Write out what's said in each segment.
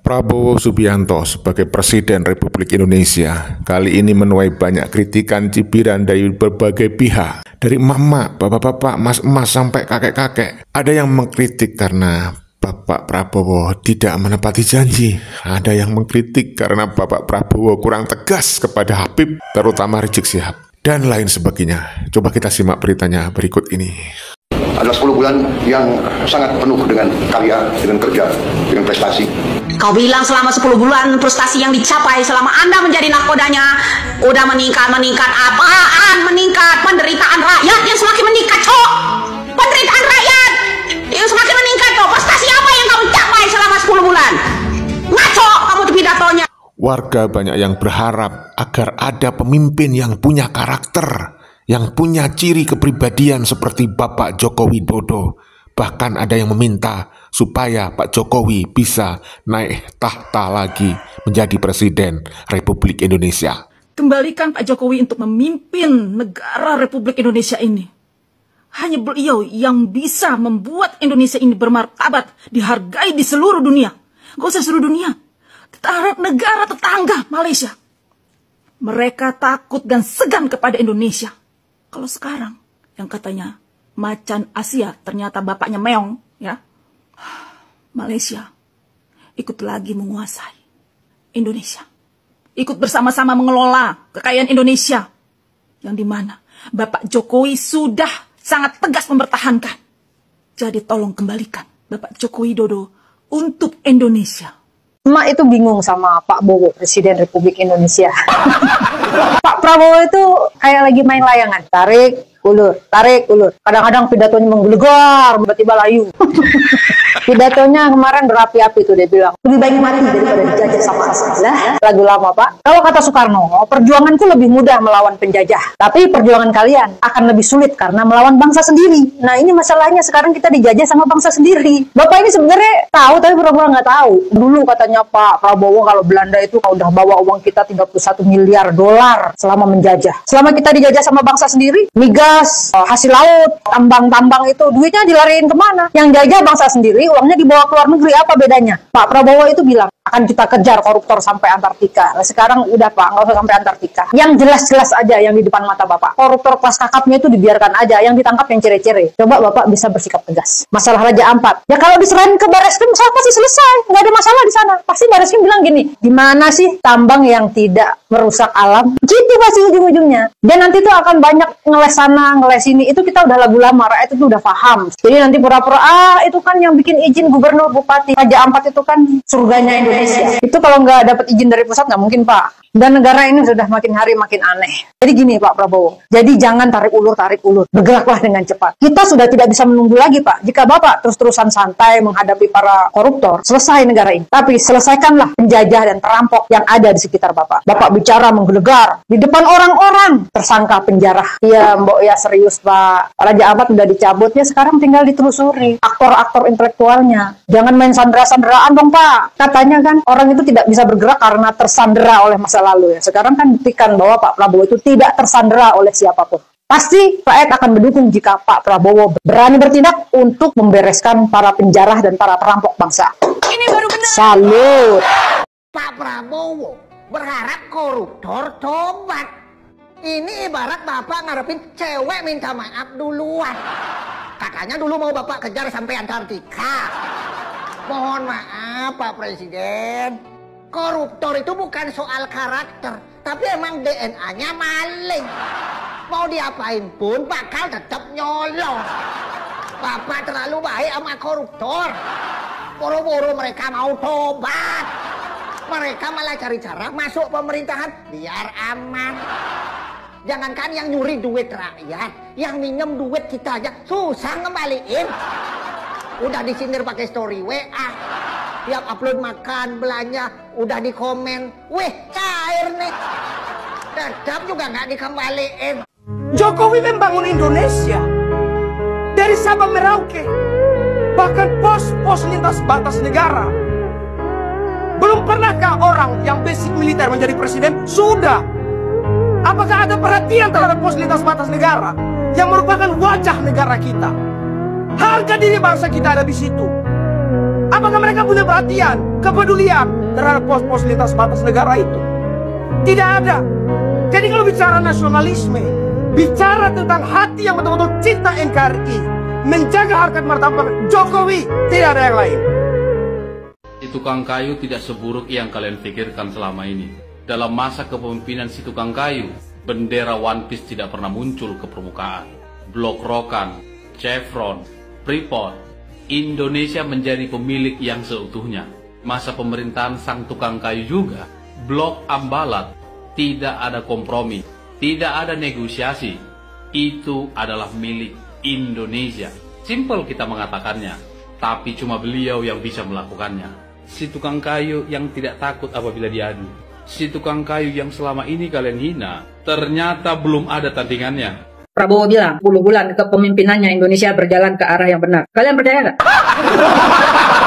Prabowo Subianto sebagai Presiden Republik Indonesia kali ini menuai banyak kritikan cibiran dari berbagai pihak, dari emak-emak, bapak-bapak, mas-mas sampai kakek-kakek. Ada yang mengkritik karena Bapak Prabowo tidak menepati janji. Ada yang mengkritik karena Bapak Prabowo kurang tegas kepada Habib, terutama Rizik Syihab, dan lain sebagainya. Coba kita simak beritanya berikut ini. Adalah 10 bulan yang sangat penuh dengan karya, dengan kerja, dengan prestasi. Kau bilang selama 10 bulan prestasi yang dicapai selama Anda menjadi nakodanya udah meningkat. Apaan meningkat? Penderitaan rakyat yang semakin meningkat, cok. Penderitaan rakyat yang semakin meningkat, cok. Prestasi apa yang kamu capai selama 10 bulan? Ngaco kamu tuh pidatonya. Warga banyak yang berharap agar ada pemimpin yang punya karakter, yang punya ciri kepribadian seperti Bapak Joko Widodo. Bahkan ada yang meminta supaya Pak Jokowi bisa naik tahta lagi menjadi Presiden Republik Indonesia. Kembalikan Pak Jokowi untuk memimpin negara Republik Indonesia ini. Hanya beliau yang bisa membuat Indonesia ini bermartabat, dihargai di seluruh dunia. Gak usah seluruh dunia, negara tetangga Malaysia. Mereka takut dan segan kepada Indonesia. Kalau sekarang yang katanya macan Asia ternyata bapaknya meong, ya. Malaysia ikut lagi menguasai Indonesia. Ikut bersama-sama mengelola kekayaan Indonesia. Yang dimana Bapak Jokowi sudah sangat tegas mempertahankan. Jadi tolong kembalikan Bapak Joko Widodo untuk Indonesia. Emak itu bingung sama Pak Bowo, Presiden Republik Indonesia. Pak Prabowo itu kayak lagi main layangan. Tarik, ulur. Kadang-kadang pidatonya menggelegar, tiba-tiba layu. Pidatonya kemarin berapi-api tuh, dia bilang, lebih baik mati daripada dijajah sama asal. Lah, lagu lama Pak. Kalau kata Soekarno, perjuanganku lebih mudah melawan penjajah. Tapi perjuangan kalian akan lebih sulit karena melawan bangsa sendiri. Nah ini masalahnya, sekarang kita dijajah sama bangsa sendiri. Bapak ini sebenarnya tahu, tapi pura-pura nggak tahu. Dulu katanya Pak Prabowo kalau Belanda itu udah bawa uang kita 31 miliar dolar selama menjajah. Selama kita dijajah sama bangsa sendiri, migas, hasil laut, tambang-tambang itu duitnya dilariin kemana? Yang jajah bangsa sendiri, uangnya dibawa ke luar negeri. Apa bedanya? Pak Prabowo itu bilang akan kita kejar koruptor sampai Antartika. Nah, sekarang udah Pak, nggak usah sampai Antartika. Yang jelas-jelas aja yang di depan mata Bapak. Koruptor kelas kakapnya itu dibiarkan aja, yang ditangkap yang cere-cere. Coba Bapak bisa bersikap tegas. Masalah Raja Ampat, ya kalau diserahin ke Barreskrim, masalah pasti selesai. Nggak ada masalah di sana. Pasti Barreskrim bilang gini, di mana sih tambang yang tidak merusak alam? Gitu pasti ujung-ujungnya. Dan nanti tuh akan banyak ngeles sana, ngeles sini. Itu kita udah lagu lama, rakyat itu udah paham. Jadi nanti pura-pura, itu kan yang bikin izin gubernur, bupati. Raja Ampat itu kan surganya Indonesia. Itu kalau nggak dapat izin dari pusat nggak mungkin Pak. Dan negara ini sudah makin hari makin aneh. Jadi gini Pak Prabowo, jadi jangan tarik ulur. Bergeraklah dengan cepat. Kita sudah tidak bisa menunggu lagi Pak. Jika Bapak terus-terusan santai menghadapi para koruptor, selesai negara ini. Tapi selesaikanlah penjajah dan perampok yang ada di sekitar Bapak. Bapak bicara menggelegar di depan orang-orang, tersangka penjara. Iya Mbok ya, serius Pak. Raja Ampat udah dicabutnya, sekarang tinggal ditelusuri aktor-aktor intelektualnya. Jangan main sandera-sanderaan dong Pak. Katanya kan orang itu tidak bisa bergerak karena tersandera oleh masa lalu ya. Sekarang kan buktikan bahwa Pak Prabowo itu tidak tersandera oleh siapapun. Pasti rakyat akan mendukung jika Pak Prabowo berani bertindak untuk membereskan para penjara dan para perampok bangsa. Ini baru benar. Salut. Pak Prabowo berharap koruptor tobat. Ini ibarat Bapak ngarepin cewek minta maaf duluan. Katanya dulu mau Bapak kejar sampai Antartika. Mohon maaf Pak Presiden, koruptor itu bukan soal karakter, tapi emang DNA-nya maling. Mau diapain pun bakal tetap nyolong. Bapak terlalu baik sama koruptor. Boro-boro mereka mau tobat, mereka malah cari cara masuk pemerintahan biar aman. Jangankan yang nyuri duit rakyat, yang minjem duit kita aja susah ngembaliin. Udah disindir pakai story WA, tiap upload makan belanja udah di komen, weh cair nih, tetap juga nggak dikembaliin. Jokowi membangun Indonesia dari Sabang Merauke, bahkan pos-pos lintas batas negara. Belum pernahkah orang yang basic militer menjadi presiden? Sudah. Apakah ada perhatian terhadap pos lintas batas negara yang merupakan wajah negara kita? Harga diri bangsa kita ada di situ. Apakah mereka punya perhatian, kepedulian terhadap pos-pos lintas batas negara itu? Tidak ada. Jadi kalau bicara nasionalisme, bicara tentang hati yang betul-betul cinta NKRI, menjaga harkat martabat Jokowi, tidak ada yang lain. Si tukang kayu tidak seburuk yang kalian pikirkan selama ini. Dalam masa kepemimpinan si tukang kayu, bendera One Piece tidak pernah muncul ke permukaan. Blok Rokan, Chevron, Freeport, Indonesia menjadi pemilik yang seutuhnya. Masa pemerintahan sang tukang kayu juga, Blok Ambalat, tidak ada kompromi, tidak ada negosiasi. Itu adalah milik Indonesia. Simpel kita mengatakannya, tapi cuma beliau yang bisa melakukannya. Si tukang kayu yang tidak takut apabila diadu. Si tukang kayu yang selama ini kalian hina, ternyata belum ada tandingannya. Prabowo bilang 10 bulan kepemimpinannya Indonesia berjalan ke arah yang benar. Kalian percaya nggak?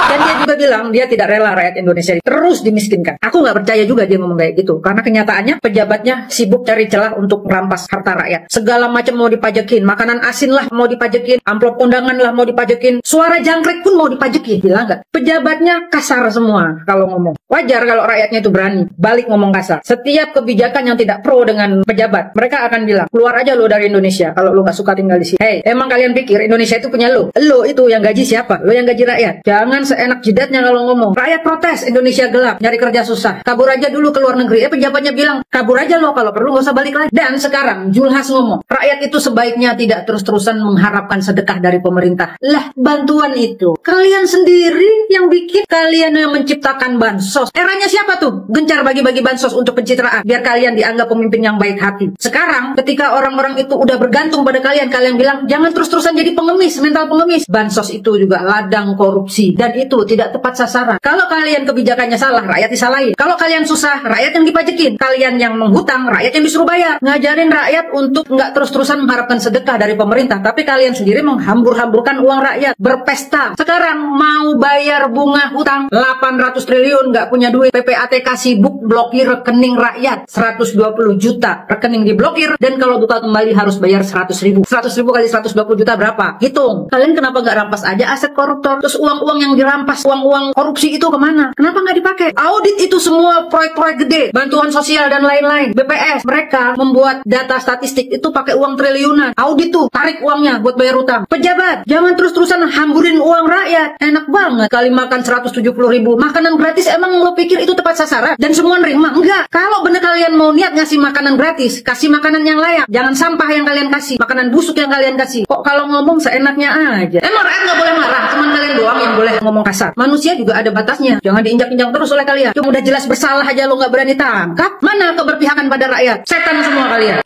Dan dia juga bilang dia tidak rela rakyat Indonesia terus dimiskinkan. Aku nggak percaya juga dia ngomong kayak gitu. Karena kenyataannya pejabatnya sibuk cari celah untuk merampas harta rakyat. Segala macam mau dipajekin. Makanan asin lah mau dipajekin. Amplop kondangan lah mau dipajekin. Suara jangkrik pun mau dipajekin. Bilang nggak? Pejabatnya kasar semua kalau ngomong. Wajar kalau rakyatnya itu berani balik ngomong kasar. Setiap kebijakan yang tidak pro dengan pejabat, mereka akan bilang, keluar aja lo dari Indonesia kalau lo nggak suka tinggal di sini. Hei, emang kalian pikir Indonesia itu punya lo? Lo itu yang gaji siapa? Lo yang gaji rakyat. Jangan seenak jidatnya kalau ngomong. Rakyat protes, Indonesia gelap, nyari kerja susah. Kabur aja dulu ke luar negeri. Pejabatnya bilang, kabur aja lo, kalau perlu nggak usah balik lagi. Dan sekarang Julhas ngomong, rakyat itu sebaiknya tidak terus-terusan mengharapkan sedekah dari pemerintah. Lah, bantuan itu kalian sendiri yang bikin, kalian yang menciptakan bansos. Eranya siapa tuh? Gencar bagi-bagi bansos untuk pencitraan, biar kalian dianggap pemimpin yang baik hati. Sekarang ketika orang-orang itu udah bergantung pada kalian, kalian bilang jangan terus-terusan jadi pengemis, mental pengemis. Bansos itu juga ladang korupsi dan itu tidak tepat sasaran. Kalau kalian kebijakannya salah, rakyat disalahin. Kalau kalian susah, rakyat yang dipajekin. Kalian yang menghutang, rakyat yang disuruh bayar. Ngajarin rakyat untuk nggak terus-terusan mengharapkan sedekah dari pemerintah, tapi kalian sendiri menghambur-hamburkan uang rakyat, berpesta. Sekarang mau bayar bunga hutang 800 triliun, nggak punya duit. PPATK sibuk blokir rekening rakyat 120 juta rekening diblokir, dan kalau buka kembali harus bayar 100 ribu. 100 ribu kali 120 juta berapa? Hitung. Kalian kenapa nggak rampas aja aset koruptor? Terus uang-uang yang dirampas, uang-uang korupsi itu kemana? Kenapa nggak dipakai? Audit itu semua proyek-proyek gede, bantuan sosial dan lain-lain. BPS mereka membuat data statistik itu pakai uang triliunan. Audit tuh tarik uangnya buat bayar utang. Pejabat jangan terus-terusan hamburin uang rakyat. Enak banget kali makan 170 ribu makanan gratis. Emang lo pikir itu tepat sasaran dan semua nerima? Enggak. Kalau bener kalian mau niat ngasih makanan gratis, kasih makanan yang layak. Jangan sampah yang kalian kasih, makanan busuk yang kalian kasih. Kok kalau ngomong seenaknya aja? Emang rakyat nggak boleh marah, cuman kalian doang yang boleh ngomong kasar. Manusia juga ada batasnya. Jangan diinjak-injak terus oleh kalian. Cuma udah jelas bersalah aja lo nggak berani tangkap. Mana keberpihakan pada rakyat? Setan semua kalian.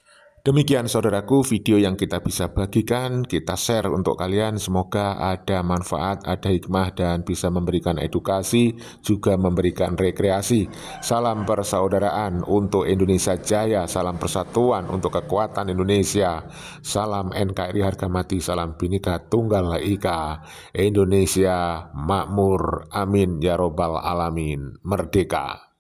Demikian saudaraku video yang kita bisa bagikan, kita share untuk kalian. Semoga ada manfaat, ada hikmah, dan bisa memberikan edukasi, juga memberikan rekreasi. Salam persaudaraan untuk Indonesia Jaya, salam persatuan untuk kekuatan Indonesia. Salam NKRI harga mati, salam Bhinneka Tunggal Ika. Indonesia makmur, amin ya robbal alamin. Merdeka.